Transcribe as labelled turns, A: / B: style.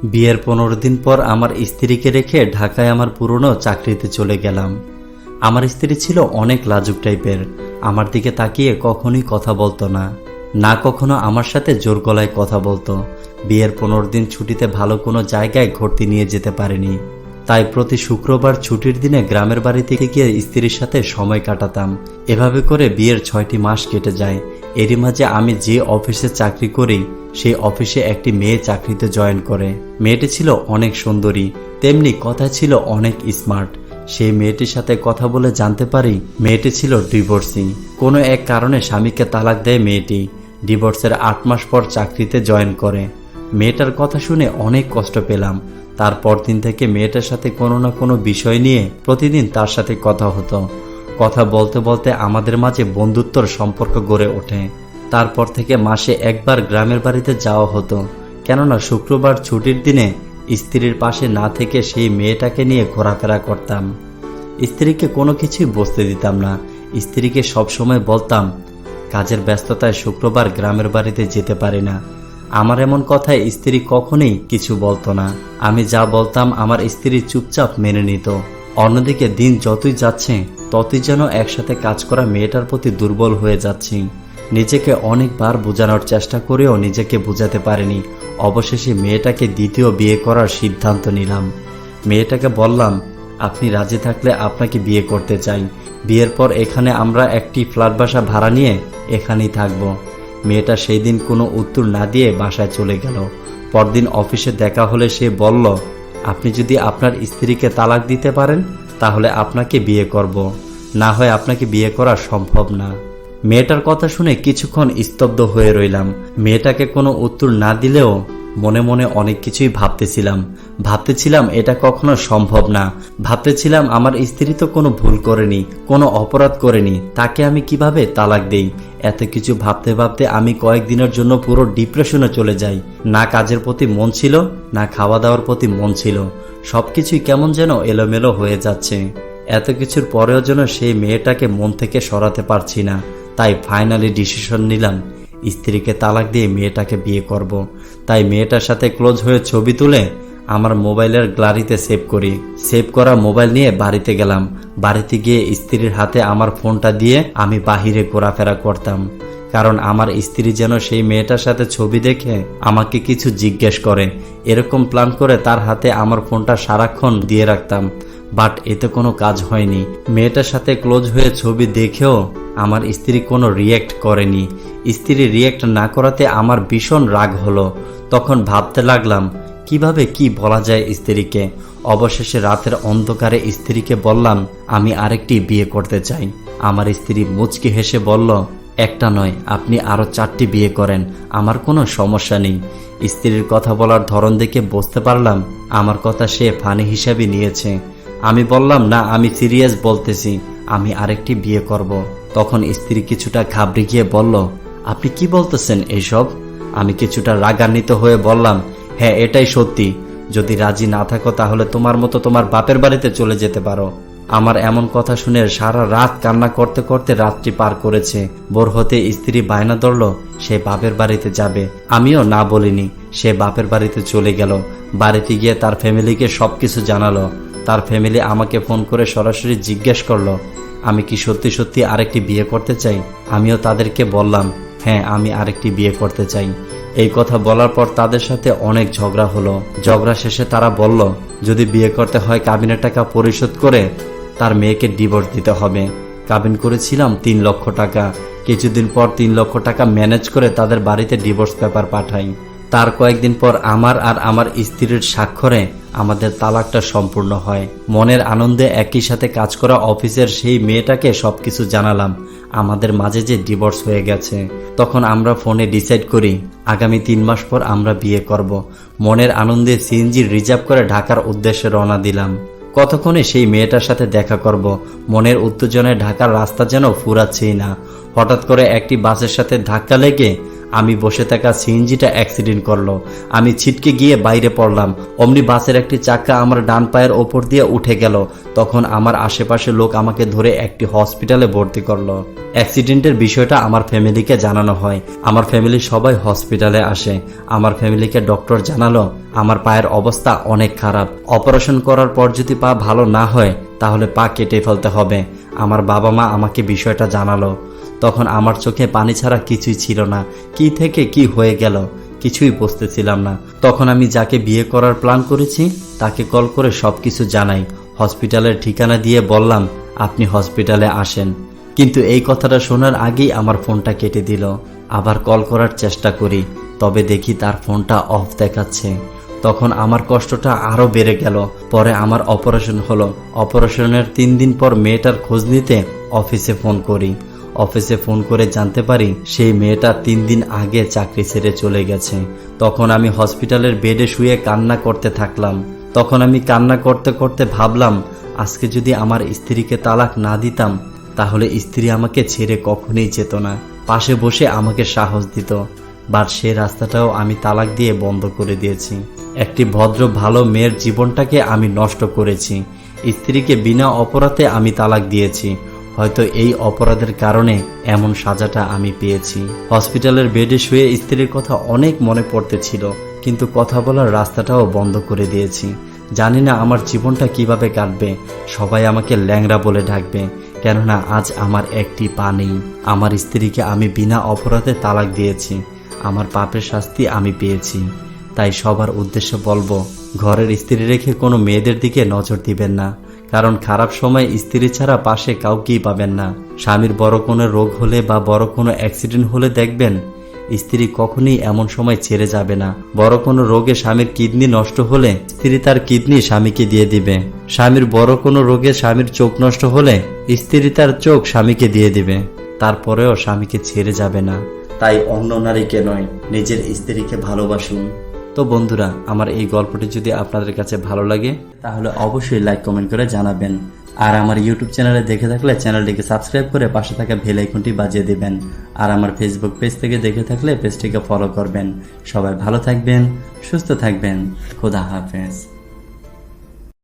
A: বিয়ের 15 দিন পর আমার স্ত্রীকে রেখে ঢাকায় আমার পুরনো চাকরিতে চলে গেলাম। আমার স্ত্রী ছিল অনেক লাজুক টাইপের। আমার দিকে তাকিয়ে কখনোই কথা বলতো না, না কখনো আমার সাথে জোর গলায় কথা বলতো। বিয়ের 15 দিন ছুটিতে ভালো কোনো জায়গায় ঘুরতে নিয়ে যেতে পারেনি, তাই প্রতি শুক্রবার ছুটির দিনে গ্রামের বাড়িতে গিয়ে স্ত্রীর সাথে সময় কাটাতাম। এভাবে করে বিয়ের 6টি মাস কেটে যায়। এরই মাঝে আমি যে অফিসে চাকরি করি সেই অফিসে একটি মেয়ে চাকরিতে জয়েন করে। মেয়েটি ছিল অনেক সুন্দরী, তেমনি কথা ছিল অনেক স্মার্ট। সেই মেয়েটির সাথে কথা বলে জানতে পারি মেয়েটি ছিল ডিভোর্সি। কোনো এক কারণে স্বামীকে তালাক দেয় মেয়েটি। ডিভোর্সের 8 মাস পর চাকরিতে জয়েন করে। মেয়েটার কথা শুনে অনেক কষ্ট পেলাম। তারপর দিন থেকে মেয়েটার সাথে কোনো না কোনো বিষয় নিয়ে প্রতিদিন তার সাথে কথা হতো। কথা বলতে বলতে আমাদের মাঝে বন্ধুত্বর সম্পর্ক গড়ে ওঠে। তারপর থেকে মাসে একবার গ্রামের বাড়িতে যাওয়া হতো, কেননা শুক্রবার ছুটির দিনে স্ত্রীর পাশে না থেকে সেই মেয়েটাকে নিয়ে ঘোরাফেরা করতাম। স্ত্রীকে কোনো কিছুই বসতে দিতাম না। স্ত্রীকে সবসময় বলতাম কাজের ব্যস্ততায় শুক্রবার গ্রামের বাড়িতে যেতে পারি না। আমার এমন কথায় স্ত্রী কখনোই কিছু বলতো না। আমি যা বলতাম আমার স্ত্রী চুপচাপ মেনে নিত। অন্যদিকে দিন যতই যাচ্ছে ততই যেন একসাথে কাজ করা মেয়েটার প্রতি দুর্বল হয়ে যাচ্ছি। নিজেকে অনেকবার বোঝানোর চেষ্টা করেও নিজেকে বোঝাতে পারিনি। অবশেষে মেয়েটাকে দ্বিতীয় বিয়ে করার সিদ্ধান্ত নিলাম। মেয়েটাকে বললাম, আপনি রাজি থাকলে আপনাকে বিয়ে করতে চাই। বিয়ের পর এখানে আমরা একটি ফ্ল্যাট বাসা ভাড়া নিয়ে এখানেই থাকবো। মেয়েটা সেই দিন কোনো উত্তর না দিয়ে বাসায় চলে গেল। পরদিন অফিসে দেখা হলে সে বলল, আপনি যদি আপনার স্ত্রীকে তালাক দিতে পারেন তাহলে আপনাকে বিয়ে করব, না হয় আপনাকে বিয়ে করা সম্ভব না। মেয়েটার কথা শুনে কিছুক্ষণ স্তব্ধ হয়ে রইলাম। মেয়েটাকে কোনো উত্তর না দিলেও মনে মনে অনেক কিছুই ভাবতেছিলাম এটা কখনো সম্ভব না। ভাবতেছিলাম আমার স্ত্রী তো কোনো ভুল করেনি, কোনো অপরাধ করেনি, তাকে আমি কিভাবে তালাক দেই। এত কিছু ভাবতে ভাবতে আমি কয়েকদিনের জন্য পুরো ডিপ্রেশনে চলে যাই। না কাজের প্রতি মন ছিল, না খাওয়া দাওয়ার প্রতি মন ছিল। সবকিছুই কেমন যেন এলোমেলো হয়ে যাচ্ছে। এত কিছুর পরেও যেন সেই মেয়েটাকে মন থেকে সরাতে পারছি না। তাই ফাইনালি ডিসিশন নিলাম স্ত্রীকে তালাক দিয়ে মেয়েটাকে বিয়ে করব। তাই মেয়েটার সাথে ক্লোজ হয়ে ছবি তুলে আমার মোবাইলের গ্যালারিতে সেভ করি। সেভ করা মোবাইল নিয়ে বাড়িতে গেলাম। বাড়িতে গিয়ে স্ত্রীর হাতে আমার ফোনটা দিয়ে আমি বাহিরে ঘোরাফেরা করতাম, কারণ আমার স্ত্রী যেন সেই মেয়েটার সাথে ছবি দেখে আমাকে কিছু জিজ্ঞেস করে। এরকম প্ল্যান করে তার হাতে আমার ফোনটা সারাক্ষণ দিয়ে রাখতাম, বাট এতে কোনো কাজ হয়নি। মেয়েটার সাথে ক্লোজ হয়ে ছবি দেখেও আমার স্ত্রী কোনো রিয়্যাক্ট করেনি। স্ত্রী রিয়্যাক্ট না করাতে আমার ভীষণ রাগ হলো। তখন ভাবতে লাগলাম কিভাবে কি বলা যায় স্ত্রীকে। অবশেষে রাতের অন্ধকারে স্ত্রীকে বললাম আমি আরেকটি বিয়ে করতে চাই। আমার স্ত্রী মুচকি হেসে বলল, একটা নয়, আপনি আরো 4টি বিয়ে করেন, আমার কোনো সমস্যা নেই। স্ত্রীর কথা বলার ধরন দেখে বুঝতে পারলাম আমার কথা সে ফানি হিসাবে নিয়েছে। আমি বললাম, না, আমি সিরিয়াস বলতেছি, আমি আরেকটি বিয়ে করব। তখন স্ত্রী কিছুটা ঘাবড়ে গিয়ে বলল, আপনি কি বলতেছেন এইসব? আমি কিছুটা রাগান্বিত হয়ে বললাম, হ্যাঁ এটাই সত্যি। যদি রাজি না থাকো তাহলে তোমার মতো তোমার বাপের বাড়িতে চলে যেতে পারো। আমার এমন কথা শুনে সারা রাত কান্না করতে করতে রাত্রি পার করেছে। ভোর হতে স্ত্রী বায়না ধরল সে বাপের বাড়িতে যাবে। আমিও না বলিনি। সে বাপের বাড়িতে চলে গেল। বাড়িতে গিয়ে তার ফ্যামিলিকে সবকিছু জানালো। তার ফ্যামিলি আমাকে ফোন করে সরাসরি জিজ্ঞেস করলো আমি কি সত্যি সত্যি আরেকটি বিয়ে করতে চাই। আমিও তাদেরকে বললাম, হ্যাঁ আমি আরেকটি বিয়ে করতে চাই। এই কথা বলার পর তাদের সাথে অনেক ঝগড়া হলো। ঝগড়া শেষে তারা বলল যদি বিয়ে করতে হয় কাবিনের টাকা পরিশোধ করে তার মেয়েকে ডিভোর্স দিতে হবে। কাবিন করেছিলাম 3 লক্ষ টাকা। কিছুদিন পর 3 লক্ষ টাকা ম্যানেজ করে তাদের বাড়িতে ডিভোর্স পেপার পাঠাই। তার কয়েকদিন পর আমার আর আমার স্ত্রীর স্বাক্ষরে আমাদের তালাকটা সম্পূর্ণ হয়। মনের আনন্দে একই সাথে কাজ করা অফিসের সেই মেয়েটাকে সবকিছু জানালাম আমাদের মাঝে যে ডিভোর্স হয়ে গেছে। তখন আমরা ফোনে ডিসাইড করি আগামী 3 মাস পর আমরা বিয়ে করব। মনের আনন্দে সিএনজি রিজার্ভ করে ঢাকার উদ্দেশ্যে রওনা দিলাম। কতক্ষণে সেই মেয়েটার সাথে দেখা করব। মনের উত্তেজনায় ঢাকার রাস্তা যেন ফুরাচ্ছেই না। হঠাৎ করে একটি বাসের সাথে ধাক্কা লেগে আমি বসে থাকা সিএনজিটা অ্যাক্সিডেন্ট করলো। আমি ছিটকে গিয়ে বাইরে পড়লাম। অমনি বাসের একটি চাকা আমার ডান পায়ের ওপর দিয়ে উঠে গেল। তখন আমার আশেপাশে লোক আমাকে ধরে একটি হসপিটালে ভর্তি করলো। অ্যাক্সিডেন্টের বিষয়টা আমার ফ্যামিলিকে জানানো হয়। আমার ফ্যামিলির সবাই হসপিটালে আসে। আমার ফ্যামিলিকে ডক্টর জানালো আমার পায়ের অবস্থা অনেক খারাপ, অপারেশন করার পর যদি পা ভালো না হয় তাহলে পা কেটে ফেলতে হবে। আমার বাবা মা আমাকে বিষয়টা জানালো। তখন আমার চোখে পানি ছাড়া কিছুই ছিল না। কি থেকে কি হয়ে গেল কিছুই বুঝতেছিলাম না। তখন আমি যাকে বিয়ে করার প্ল্যান করেছি তাকে কল করে সবকিছু জানাই। হসপিটালের ঠিকানা দিয়ে বললাম আপনি হসপিটালে আসেন। কিন্তু এই কথাটা শোনার আগেই আমার ফোনটা কেটে দিল। আবার কল করার চেষ্টা করি, তবে দেখি তার ফোনটা অফ দেখাচ্ছে। তখন আমার কষ্টটা আরো বেড়ে গেল। পরে আমার অপারেশন হলো। অপারেশনের 3 দিন পর মেয়েটার খোঁজ নিতে অফিসে ফোন করি। অফিসে ফোন করে জানতে পারি সেই মেয়েটা 3 দিন আগে চাকরি ছেড়ে চলে গেছে। তখন আমি হসপিটালের বেডে শুয়ে কান্না করতে থাকলাম। তখন আমি কান্না করতে করতে ভাবলাম আজকে যদি আমার স্ত্রীকে তালাক না দিতাম তাহলে স্ত্রী আমাকে ছেড়ে কখনোই যেত না, পাশে বসে আমাকে সাহস দিত। বাট সে রাস্তাটাও আমি তালাক দিয়ে বন্ধ করে দিয়েছি। একটি ভদ্র ভালো মেয়ের জীবনটাকে আমি নষ্ট করেছি। স্ত্রীকে বিনা অপরাধে আমি তালাক দিয়েছি। হয়তো এই অপরাধের কারণে এমন সাজাটা আমি পেয়েছি। হসপিটালের বেডে শুয়ে স্ত্রীর কথা অনেক মনে পড়তেছিল, কিন্তু কথা বলার রাস্তাটাও বন্ধ করে দিয়েছি। জানি না আমার জীবনটা কিভাবে কাটবে। সবাই আমাকে ল্যাংড়া বলে ডাকবে, কেননা আজ আমার একটি পা নেই। আমার স্ত্রীকে আমি বিনা অপরাধে তালাক দিয়েছি। আমার পাপের শাস্তি আমি পেয়েছি। তাই সবার উদ্দেশ্যে বলবো, ঘরের স্ত্রী রেখে কোনো মেয়েদের দিকে নজর দিবেন না, কারণ খারাপ সময় স্ত্রী ছাড়া পাশে কাউকেই পাবেন না। স্বামীর বড় কোনো রোগ হলে বা বড় কোনো অ্যাক্সিডেন্ট হলে দেখবেন স্ত্রী কখনোই এমন সময় ছেড়ে যাবে না। বড় কোনো রোগে স্বামীর কিডনি নষ্ট হলে স্ত্রী তার কিডনি স্বামীকে দিয়ে দিবে। স্বামীর বড় কোনো রোগে স্বামীর চোখ নষ্ট হলে স্ত্রী তার চোখ স্বামীকে দিয়ে দিবে। তারপরেও স্বামীকে ছেড়ে যাবে না। তাই অন্য নারীকে নয়, নিজের স্ত্রীকে ভালোবাসুন। তো বন্ধুরা, আমার এই গল্পটি যদি আপনাদের কাছে ভালো লাগে তাহলে অবশ্যই লাইক কমেন্ট করে জানাবেন। আর আমার ইউটিউব চ্যানেলে দেখে থাকলে চ্যানেলটিকে সাবস্ক্রাইব করে পাশে থাকা বেল আইকনটি বাজিয়ে দিবেন। আর আমার ফেসবুক পেজ থেকে দেখে থাকলে পেজটিকে ফলো করবেন। সবাই ভালো থাকবেন, সুস্থ থাকবেন। খোদা হাফেজ।